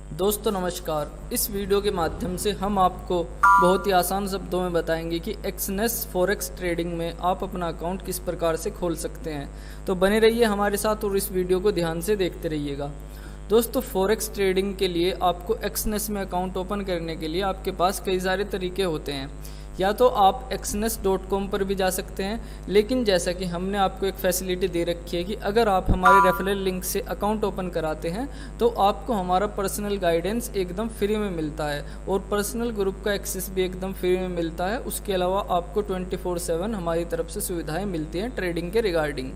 दोस्तों नमस्कार। इस वीडियो के माध्यम से हम आपको बहुत ही आसान शब्दों में बताएंगे कि एक्सनेस फॉरेक्स ट्रेडिंग में आप अपना अकाउंट किस प्रकार से खोल सकते हैं। तो बने रहिए हमारे साथ और इस वीडियो को ध्यान से देखते रहिएगा। दोस्तों फॉरेक्स ट्रेडिंग के लिए आपको एक्सनेस में अकाउंट ओपन करने के लिए आपके पास कई सारे तरीके होते हैं। या तो आप exness.com पर भी जा सकते हैं, लेकिन जैसा कि हमने आपको एक फैसिलिटी दे रखी है कि अगर आप हमारे रेफरल लिंक से अकाउंट ओपन कराते हैं तो आपको हमारा पर्सनल गाइडेंस एकदम फ्री में मिलता है और पर्सनल ग्रुप का एक्सेस भी एकदम फ्री में मिलता है। उसके अलावा आपको 24/7 हमारी तरफ से सुविधाएं मिलती हैं ट्रेडिंग के रिगार्डिंग।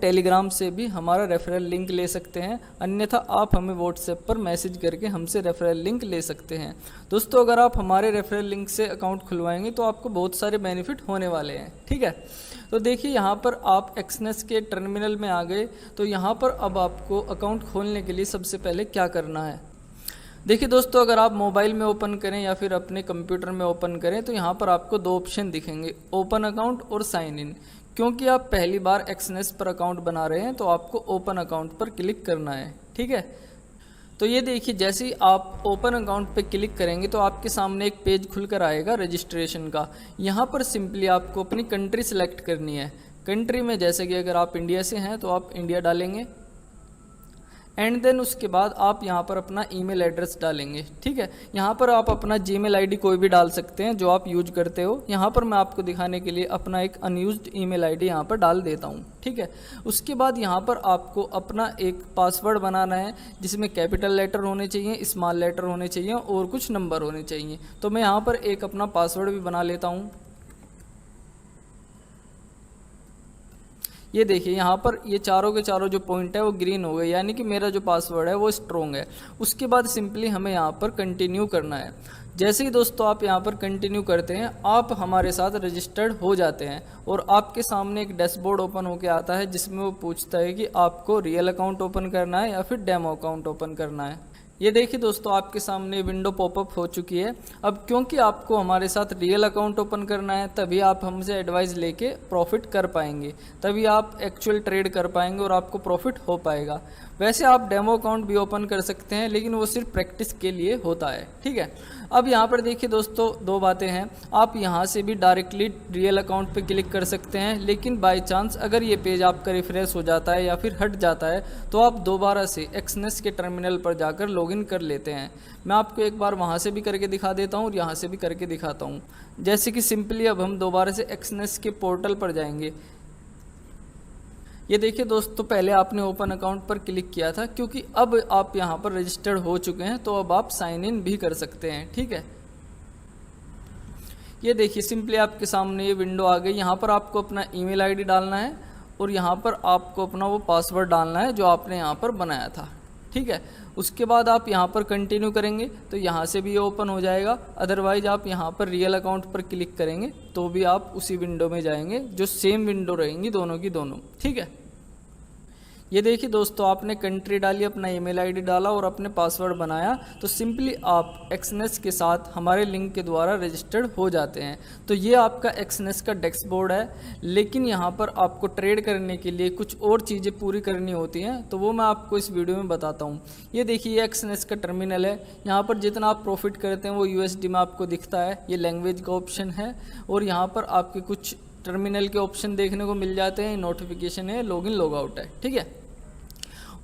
टेलीग्राम से भी हमारा रेफरल लिंक ले सकते हैं, अन्यथा आप हमें व्हाट्सएप पर मैसेज करके हमसे रेफरल लिंक ले सकते हैं। दोस्तों अगर आप हमारे रेफरल लिंक से अकाउंट खुलवाएंगे तो आपको बहुत सारे बेनिफिट होने वाले हैं। ठीक है, तो देखिए यहाँ पर आप एक्सनेस के टर्मिनल में आ गए। तो यहाँ पर अब आपको अकाउंट खोलने के लिए सबसे पहले क्या करना है। देखिए दोस्तों, अगर आप मोबाइल में ओपन करें या फिर अपने कंप्यूटर में ओपन करें तो यहाँ पर आपको दो ऑप्शन दिखेंगे, ओपन अकाउंट और साइन इन। क्योंकि आप पहली बार एक्सनेस पर अकाउंट बना रहे हैं तो आपको ओपन अकाउंट पर क्लिक करना है। ठीक है, तो ये देखिए जैसे ही आप ओपन अकाउंट पे क्लिक करेंगे तो आपके सामने एक पेज खुलकर आएगा रजिस्ट्रेशन का। यहाँ पर सिंपली आपको अपनी कंट्री सेलेक्ट करनी है। कंट्री में जैसे कि अगर आप इंडिया से हैं तो आप इंडिया डालेंगे एंड देन उसके बाद आप यहाँ पर अपना ईमेल एड्रेस डालेंगे। ठीक है, यहाँ पर आप अपना जीमेल आईडी कोई भी डाल सकते हैं जो आप यूज करते हो। यहाँ पर मैं आपको दिखाने के लिए अपना एक अनयूज्ड ईमेल आईडी यहाँ पर डाल देता हूँ। ठीक है, उसके बाद यहाँ पर आपको अपना एक पासवर्ड बनाना है जिसमें कैपिटल लेटर होने चाहिए, स्मॉल लेटर होने चाहिए और कुछ नंबर होने चाहिए। तो मैं यहाँ पर एक अपना पासवर्ड भी बना लेता हूँ। ये देखिए यहाँ पर ये चारों के चारों जो पॉइंट है वो ग्रीन हो गए, यानी कि मेरा जो पासवर्ड है वो स्ट्रोंग है। उसके बाद सिंपली हमें यहाँ पर कंटिन्यू करना है। जैसे ही दोस्तों आप यहाँ पर कंटिन्यू करते हैं आप हमारे साथ रजिस्टर्ड हो जाते हैं और आपके सामने एक डैशबोर्ड ओपन होकर आता है जिसमें वो पूछता है कि आपको रियल अकाउंट ओपन करना है या फिर डेमो अकाउंट ओपन करना है। ये देखिए दोस्तों आपके सामने विंडो पॉपअप हो चुकी है। अब क्योंकि आपको हमारे साथ रियल अकाउंट ओपन करना है तभी आप हमसे एडवाइस लेके प्रॉफिट कर पाएंगे, तभी आप एक्चुअल ट्रेड कर पाएंगे और आपको प्रॉफिट हो पाएगा। वैसे आप डेमो अकाउंट भी ओपन कर सकते हैं लेकिन वो सिर्फ प्रैक्टिस के लिए होता है। ठीक है, अब यहाँ पर देखिए दोस्तों दो बातें हैं। आप यहाँ से भी डायरेक्टली रियल अकाउंट पे क्लिक कर सकते हैं, लेकिन बाय चांस अगर ये पेज आपका रिफ्रेश हो जाता है या फिर हट जाता है तो आप दोबारा से एक्सनेस के टर्मिनल पर जाकर लॉगिन कर लेते हैं। मैं आपको एक बार वहाँ से भी करके दिखा देता हूँ और यहाँ से भी करके दिखाता हूँ। जैसे कि सिंपली अब हम दोबारा से एक्सनेस के पोर्टल पर जाएंगे। ये देखिए दोस्तों पहले आपने ओपन अकाउंट पर क्लिक किया था, क्योंकि अब आप यहाँ पर रजिस्टर्ड हो चुके हैं तो अब आप साइन इन भी कर सकते हैं। ठीक है, ये देखिए सिंपली आपके सामने ये विंडो आ गई। यहाँ पर आपको अपना ईमेल आईडी डालना है और यहाँ पर आपको अपना वो पासवर्ड डालना है जो आपने यहाँ पर बनाया था। ठीक है, उसके बाद आप यहाँ पर कंटिन्यू करेंगे तो यहाँ से भी ये ओपन हो जाएगा। अदरवाइज आप यहाँ पर रियल अकाउंट पर क्लिक करेंगे तो भी आप उसी विंडो में जाएंगे, जो सेम विंडो रहेंगी दोनों की दोनों। ठीक है, ये देखिए दोस्तों आपने कंट्री डाली, अपना ईमेल आईडी डाला और अपने पासवर्ड बनाया तो सिंपली आप एक्सनेस के साथ हमारे लिंक के द्वारा रजिस्टर्ड हो जाते हैं। तो ये आपका एक्सनेस का डैशबोर्ड है, लेकिन यहाँ पर आपको ट्रेड करने के लिए कुछ और चीज़ें पूरी करनी होती हैं, तो वो मैं आपको इस वीडियो में बताता हूँ। ये देखिए ये एक्सनेस का टर्मिनल है। यहाँ पर जितना आप प्रॉफिट करते हैं वो USD में आपको दिखता है। ये लैंग्वेज का ऑप्शन है और यहाँ पर आपके कुछ टर्मिनल के ऑप्शन देखने को मिल जाते हैं। नोटिफिकेशन है, लॉगिन लॉगआउट है। ठीक है,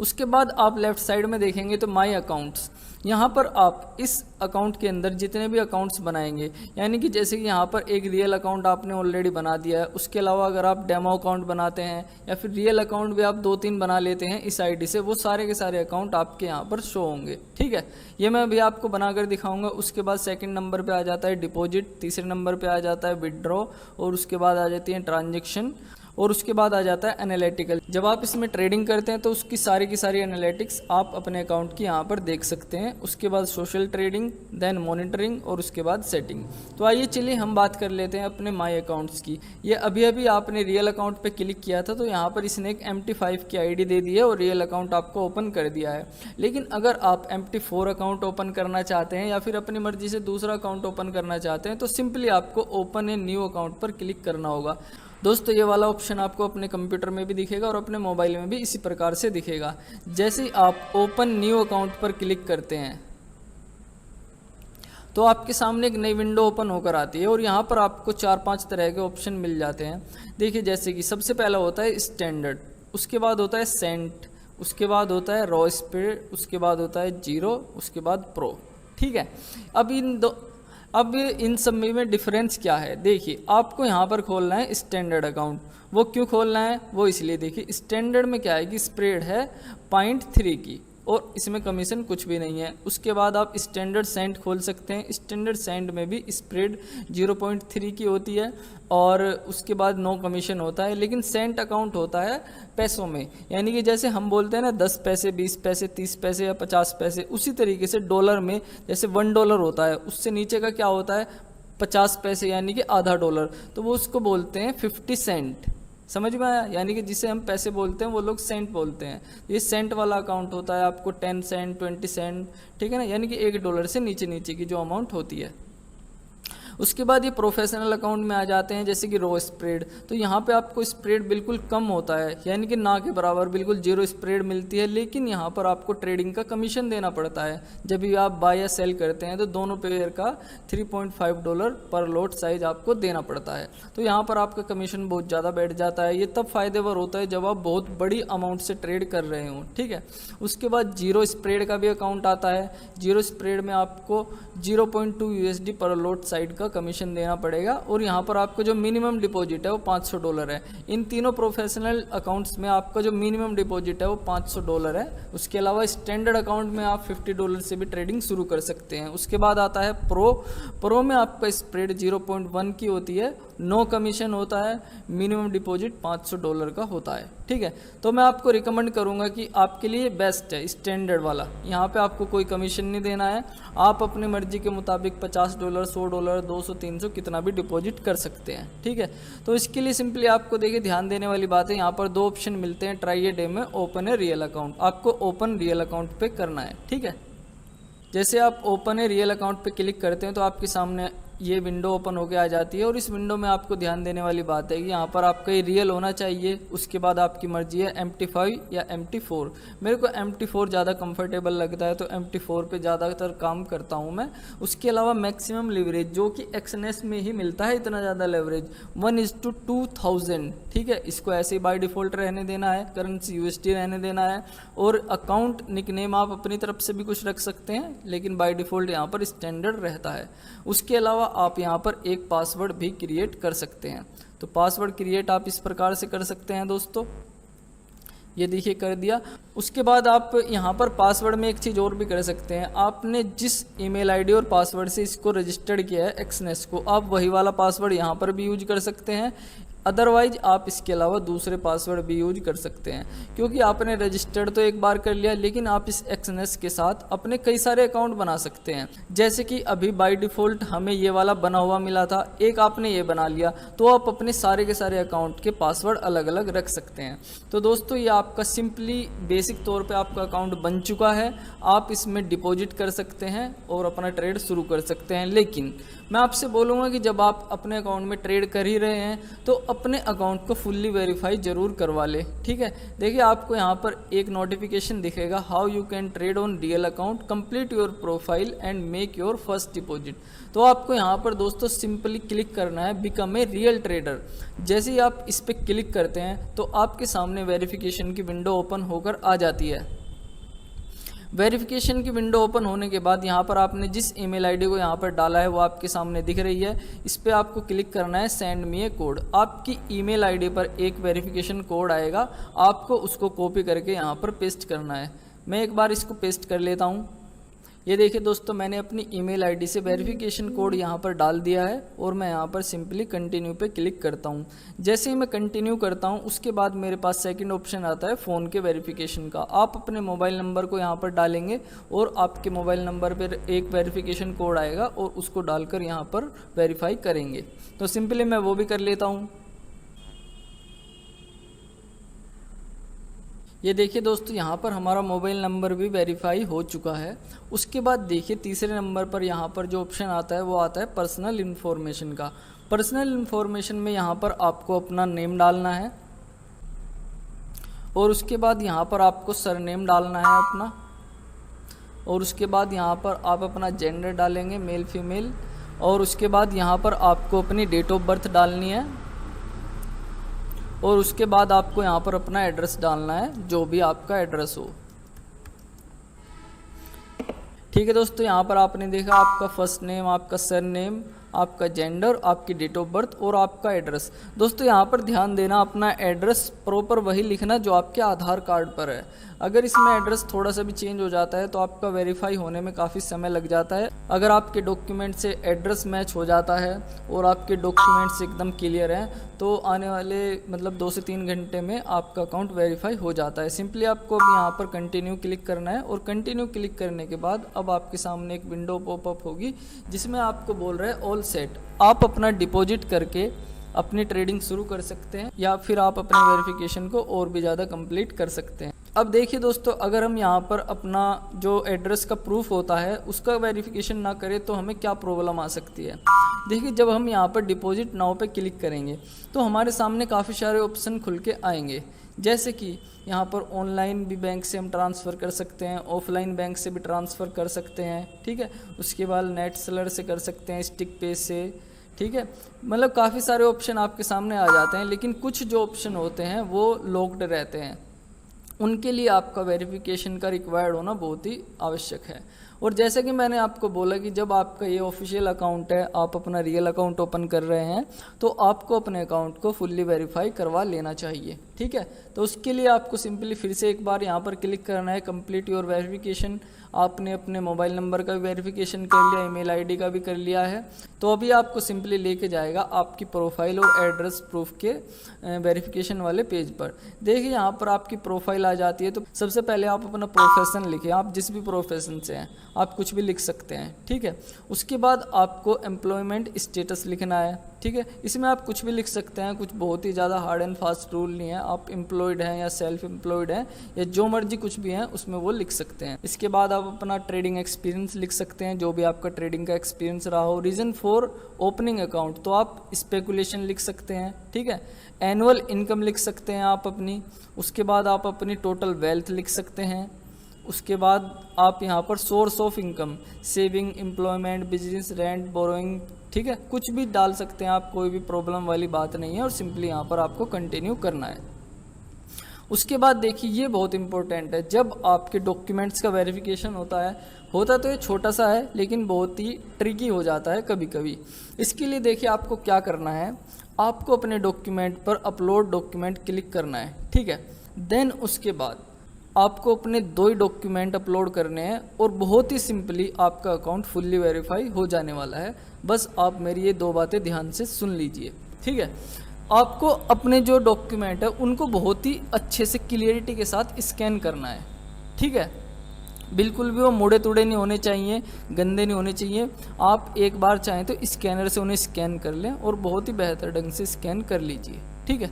उसके बाद आप लेफ्ट साइड में देखेंगे तो माई अकाउंट्स, यहाँ पर आप इस अकाउंट के अंदर जितने भी अकाउंट्स बनाएंगे, यानी कि जैसे कि यहाँ पर एक रियल अकाउंट आपने ऑलरेडी बना दिया है, उसके अलावा अगर आप डेमो अकाउंट बनाते हैं या फिर रियल अकाउंट भी आप 2-3 बना लेते हैं इस आईडी से, वो सारे के सारे अकाउंट आपके यहाँ पर शो होंगे। ठीक है, ये मैं अभी आपको बनाकर दिखाऊंगा। उसके बाद सेकंड नंबर पे आ जाता है डिपॉजिट, तीसरे नंबर पे आ जाता है विदड्रॉ और उसके बाद आ जाती है ट्रांजेक्शन और उसके बाद आ जाता है एनालिटिकल। जब आप इसमें ट्रेडिंग करते हैं तो उसकी सारी की सारी एनालिटिक्स आप अपने अकाउंट की यहाँ पर देख सकते हैं। उसके बाद सोशल ट्रेडिंग, देन मॉनिटरिंग और उसके बाद सेटिंग। तो आइए चलिए हम बात कर लेते हैं अपने माई अकाउंट्स की। ये अभी अभी आपने रियल अकाउंट पे क्लिक किया था तो यहाँ पर इसने एक MT5 की आईडी दे दी है और रियल अकाउंट आपको ओपन कर दिया है। लेकिन अगर आप MT4 अकाउंट ओपन करना चाहते हैं या फिर अपनी मर्जी से दूसरा अकाउंट ओपन करना चाहते हैं तो सिंपली आपको ओपन ए न्यू अकाउंट पर क्लिक करना होगा। दोस्तों ये वाला ऑप्शन आपको अपने कंप्यूटर में भी दिखेगा और अपने मोबाइल में भी इसी प्रकार से दिखेगा। जैसे ही आप ओपन न्यू अकाउंट पर क्लिक करते हैं तो आपके सामने एक नई विंडो ओपन होकर आती है और यहाँ पर आपको 4-5 तरह के ऑप्शन मिल जाते हैं। देखिए जैसे कि सबसे पहला होता है स्टैंडर्ड, उसके बाद होता है सेंट, उसके बाद होता है रॉ स्पीड, उसके बाद होता है जीरो, उसके बाद प्रो। ठीक है, अब इन सब में डिफरेंस क्या है? देखिए आपको यहाँ पर खोलना है स्टैंडर्ड अकाउंट। वो क्यों खोलना है? वो इसलिए, देखिए स्टैंडर्ड में क्या है कि स्प्रेड है 0.3 की और इसमें कमीशन कुछ भी नहीं है। उसके बाद आप स्टैंडर्ड सेंट खोल सकते हैं। स्टैंडर्ड सेंट में भी स्प्रेड 0.3 की होती है और उसके बाद नो कमीशन होता है। लेकिन सेंट अकाउंट होता है पैसों में, यानी कि जैसे हम बोलते हैं ना 10 पैसे, 20 पैसे, 30 पैसे या 50 पैसे, उसी तरीके से डॉलर में जैसे $1 होता है, उससे नीचे का क्या होता है 50 पैसे यानी कि आधा डॉलर, तो वो उसको बोलते हैं 50 सेंट। समझ में आया? यानी कि जिसे हम पैसे बोलते हैं वो लोग सेंट बोलते हैं। ये सेंट वाला अकाउंट होता है आपको 10 सेंट, 20 सेंट, ठीक है ना, यानी कि $1 से नीचे नीचे की जो अमाउंट होती है। उसके बाद ये प्रोफेशनल अकाउंट में आ जाते हैं जैसे कि रो स्प्रेड। तो यहाँ पे आपको स्प्रेड बिल्कुल कम होता है, यानी कि ना के बराबर, बिल्कुल जीरो स्प्रेड मिलती है। लेकिन यहाँ पर आपको ट्रेडिंग का कमीशन देना पड़ता है। जब भी आप बाय या सेल करते हैं तो दोनों पेयर का $3.5 पर लॉट साइज आपको देना पड़ता है। तो यहाँ पर आपका कमीशन बहुत ज़्यादा बैठ जाता है। ये तब फायदेवर होता है जब आप बहुत बड़ी अमाउंट से ट्रेड कर रहे हो। ठीक है, उसके बाद जीरो स्प्रेड का भी अकाउंट आता है। जीरो स्प्रेड में आपको 0.2 USD पर लॉट साइड का कमीशन देना पड़ेगा और यहाँ पर आपको जो मिनिमम डिपॉजिट है वो $500 है। इन तीनों प्रोफेशनल अकाउंट्स में आपका जो मिनिमम डिपॉजिट है वो $500 है। उसके अलावा स्टैंडर्ड अकाउंट में आप $50 से भी ट्रेडिंग शुरू कर सकते हैं। उसके बाद आता है प्रो में आपका स्प्रेड 0.1 की होती है, नो कमीशन होता है, मिनिमम डिपॉजिट $500 का होता है। ठीक है, तो मैं आपको रिकमेंड करूंगा कि आपके लिए बेस्ट है स्टैंडर्ड वाला। यहाँ पे आपको कोई कमीशन नहीं देना है, आप अपनी मर्जी के मुताबिक $50, $100, 200, 300 कितना भी डिपॉजिट कर सकते हैं। ठीक है, तो इसके लिए सिंपली आपको देखिए ध्यान देने वाली बात है, यहाँ पर 2 ऑप्शन मिलते हैं ट्राई ए डे में, ओपन ए रियल अकाउंट। आपको ओपन रियल अकाउंट पे करना है। ठीक है, जैसे आप ओपन ए रियल अकाउंट पे क्लिक करते हैं तो आपके सामने ये विंडो ओपन होकर आ जाती है। और इस विंडो में आपको ध्यान देने वाली बात है कि यहाँ पर आपका ये रियल होना चाहिए। उसके बाद आपकी मर्जी है MT5 या MT4। मेरे को MT4 ज़्यादा कंफर्टेबल लगता है तो MT4 पे ज़्यादातर काम करता हूँ मैं। उसके अलावा मैक्सिमम लिवरेज जो कि एक्सनेस में ही मिलता है, इतना ज़्यादा लेवरेज 1:2000। ठीक है, इसको ऐसे ही बाय डिफ़ॉल्ट रहने देना है, करेंसी USD रहने देना है। और अकाउंट निकनेम आप अपनी तरफ से भी कुछ रख सकते हैं, लेकिन बाय डिफ़ॉल्ट यहाँ पर स्टैंडर्ड रहता है। उसके अलावा आप यहाँ पर एक पासवर्ड भी क्रिएट कर सकते हैं। तो पासवर्ड क्रिएट आप इस प्रकार से कर सकते हैं दोस्तों, ये देखिए कर दिया। उसके बाद आप यहाँ पर पासवर्ड में एक चीज़ और भी कर सकते हैं। आपने जिस ईमेल आईडी और पासवर्ड से इसको रजिस्टर्ड किया है एक्सनेस को, आप वही वाला पासवर्ड यहाँ पर भी यूज कर सकते हैं। अदरवाइज आप इसके अलावा दूसरे पासवर्ड भी यूज कर सकते हैं, क्योंकि आपने रजिस्टर्ड तो एक बार कर लिया, लेकिन आप इस एक्सनेस के साथ अपने कई सारे अकाउंट बना सकते हैं। जैसे कि अभी बाय डिफ़ॉल्ट हमें ये वाला बना हुआ मिला था, एक आपने ये बना लिया, तो आप अपने सारे के सारे अकाउंट के पासवर्ड अलग अलग रख सकते हैं। तो दोस्तों ये आपका सिंपली बेसिक तौर पे आपका अकाउंट बन चुका है। आप इसमें डिपॉजिट कर सकते हैं और अपना ट्रेड शुरू कर सकते हैं। लेकिन मैं आपसे बोलूँगा कि जब आप अपने अकाउंट में ट्रेड कर ही रहे हैं तो अपने अकाउंट को फुल्ली वेरीफाई ज़रूर करवा ले। ठीक है, देखिए आपको यहाँ पर एक नोटिफिकेशन दिखेगा, how you can trade on real account, complete your profile and make your first deposit. तो आपको यहाँ पर दोस्तों सिंपली क्लिक करना है बिकम ए रियल ट्रेडर। जैसे ही आप इस पर क्लिक करते हैं तो आपके सामने वेरिफिकेशन की विंडो ओपन होकर आ जाती है। वेरिफिकेशन की विंडो ओपन होने के बाद यहाँ पर आपने जिस ईमेल आईडी को यहाँ पर डाला है वो आपके सामने दिख रही है। इस पर आपको क्लिक करना है सेंड मी ए कोड। आपकी ईमेल आईडी पर एक वेरिफिकेशन कोड आएगा, आपको उसको कॉपी करके यहाँ पर पेस्ट करना है। मैं एक बार इसको पेस्ट कर लेता हूँ। ये देखिए दोस्तों, मैंने अपनी ईमेल आईडी से वेरिफिकेशन कोड यहाँ पर डाल दिया है और मैं यहाँ पर सिंपली कंटिन्यू पे क्लिक करता हूँ। जैसे ही मैं कंटिन्यू करता हूँ उसके बाद मेरे पास सेकंड ऑप्शन आता है फ़ोन के वेरिफिकेशन का। आप अपने मोबाइल नंबर को यहाँ पर डालेंगे और आपके मोबाइल नंबर पर एक वेरिफिकेशन कोड आएगा और उसको डालकर यहाँ पर वेरीफाई करेंगे। तो सिंपली मैं वो भी कर लेता हूँ। ये देखिए दोस्तों, यहाँ पर हमारा मोबाइल नंबर भी वेरीफाई हो चुका है। उसके बाद देखिए तीसरे नंबर पर यहाँ पर जो ऑप्शन आता है वो आता है पर्सनल इन्फॉर्मेशन का। पर्सनल इन्फॉर्मेशन में यहाँ पर आपको अपना नेम डालना है और उसके बाद यहाँ पर आपको सरनेम डालना है अपना, और उसके बाद यहाँ पर आप अपना जेंडर डालेंगे, मेल फीमेल, और उसके बाद यहाँ पर आपको अपनी डेट ऑफ बर्थ डालनी है और उसके बाद आपको यहाँ पर अपना एड्रेस डालना है, जो भी आपका एड्रेस हो। ठीक है दोस्तों, यहाँ पर आपने देखा आपका फर्स्ट नेम, आपका सरनेम, आपका जेंडर, आपकी डेट ऑफ बर्थ और आपका एड्रेस। दोस्तों यहाँ पर ध्यान देना, अपना एड्रेस प्रॉपर वही लिखना जो आपके आधार कार्ड पर है। अगर इसमें एड्रेस थोड़ा सा भी चेंज हो जाता है तो आपका वेरीफाई होने में काफ़ी समय लग जाता है। अगर आपके डॉक्यूमेंट से एड्रेस मैच हो जाता है और आपके डॉक्यूमेंट्स एकदम क्लियर हैं तो आने वाले 2 से 3 घंटे में आपका अकाउंट वेरीफाई हो जाता है। सिंपली आपको अब यहाँ पर कंटिन्यू क्लिक करना है और कंटिन्यू क्लिक करने के बाद अब आपके सामने एक विंडो पॉपअप होगी जिसमें आपको बोल रहा है ऑल सेट। आप अपना डिपॉजिट करके अपनी ट्रेडिंग शुरू कर सकते हैं या फिर आप अपने वेरिफिकेशन को और भी ज़्यादा कंप्लीट कर सकते हैं। अब देखिए दोस्तों, अगर हम यहाँ पर अपना जो एड्रेस का प्रूफ होता है उसका वेरिफिकेशन ना करें तो हमें क्या प्रॉब्लम आ सकती है। देखिए, जब हम यहाँ पर डिपॉजिट नाउ पे क्लिक करेंगे तो हमारे सामने काफ़ी सारे ऑप्शन खुल के आएंगे, जैसे कि यहाँ पर ऑनलाइन भी बैंक से हम ट्रांसफ़र कर सकते हैं, ऑफलाइन बैंक से भी ट्रांसफ़र कर सकते हैं, ठीक है। उसके बाद नेट सेलर से कर सकते हैं, स्टिक पे से, ठीक है। काफ़ी सारे ऑप्शन आपके सामने आ जाते हैं, लेकिन कुछ जो ऑप्शन होते हैं वो लॉक्ड रहते हैं। उनके लिए आपका वेरिफिकेशन का रिक्वायर्ड होना बहुत ही आवश्यक है। और जैसे कि मैंने आपको बोला कि जब आपका ये ऑफिशियल अकाउंट है, आप अपना रियल अकाउंट ओपन कर रहे हैं तो आपको अपने अकाउंट को फुल्ली वेरीफाई करवा लेना चाहिए, ठीक है। तो उसके लिए आपको सिंपली फिर से एक बार यहाँ पर क्लिक करना है, कंप्लीट योर वेरिफिकेशन। आपने अपने मोबाइल नंबर का भी वेरिफिकेशन कर लिया, ईमेल आईडी का भी कर लिया है, तो अभी आपको सिंपली लेके जाएगा आपकी प्रोफाइल और एड्रेस प्रूफ के वेरिफिकेशन वाले पेज पर। देखिए यहाँ पर आपकी प्रोफाइल आ जाती है, तो सबसे पहले आप अपना प्रोफेशन लिखें। आप जिस भी प्रोफेशन से हैं आप कुछ भी लिख सकते हैं, ठीक है। उसके बाद आपको एम्प्लॉयमेंट स्टेटस लिखना है, ठीक है। इसमें आप कुछ भी लिख सकते हैं, कुछ बहुत ही ज़्यादा हार्ड एंड फास्ट रूल नहीं है। आप एम्प्लॉयड हैं या सेल्फ एम्प्लॉयड हैं या जो मर्जी कुछ भी हैं उसमें वो लिख सकते हैं। इसके बाद आप अपना ट्रेडिंग एक्सपीरियंस लिख सकते हैं, जो भी आपका ट्रेडिंग का एक्सपीरियंस रहा हो। रीज़न फॉर ओपनिंग अकाउंट तो आप स्पेकुलेशन लिख सकते हैं, ठीक है। एनुअल इनकम लिख सकते हैं आप अपनी। उसके बाद आप अपनी टोटल वेल्थ लिख सकते हैं। उसके बाद आप यहाँ पर source of income, saving, employment, business, rent, borrowing, ठीक है, कुछ भी डाल सकते हैं आप, कोई भी प्रॉब्लम वाली बात नहीं है। और सिंपली यहाँ पर आपको कंटिन्यू करना है। उसके बाद देखिए, ये बहुत इंपॉर्टेंट है, जब आपके डॉक्यूमेंट्स का वेरिफिकेशन होता तो ये छोटा सा है लेकिन बहुत ही ट्रिकी हो जाता है कभी कभी। इसके लिए देखिए आपको क्या करना है, आपको अपने डॉक्यूमेंट पर अपलोड डॉक्यूमेंट क्लिक करना है, ठीक है। देन उसके बाद आपको अपने 2 ही डॉक्यूमेंट अपलोड करने हैं और बहुत ही सिंपली आपका अकाउंट फुल्ली वेरीफाई हो जाने वाला है। बस आप मेरी ये 2 बातें ध्यान से सुन लीजिए, ठीक है। आपको अपने जो डॉक्यूमेंट है उनको बहुत ही अच्छे से क्लियरिटी के साथ स्कैन करना है, ठीक है। बिल्कुल भी वो मुड़े तुड़े नहीं होने चाहिए, गंदे नहीं होने चाहिए। आप एक बार चाहें तो स्कैनर से उन्हें स्कैन कर लें और बहुत ही बेहतर ढंग से स्कैन कर लीजिए, ठीक है।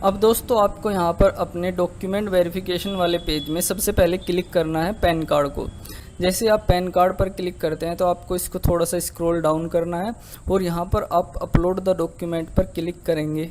अब दोस्तों आपको यहाँ पर अपने डॉक्यूमेंट वेरिफिकेशन वाले पेज में सबसे पहले क्लिक करना है पैन कार्ड को। जैसे आप पैन कार्ड पर क्लिक करते हैं तो आपको इसको थोड़ा सा स्क्रॉल डाउन करना है और यहाँ पर आप अपलोड द डॉक्यूमेंट पर क्लिक करेंगे।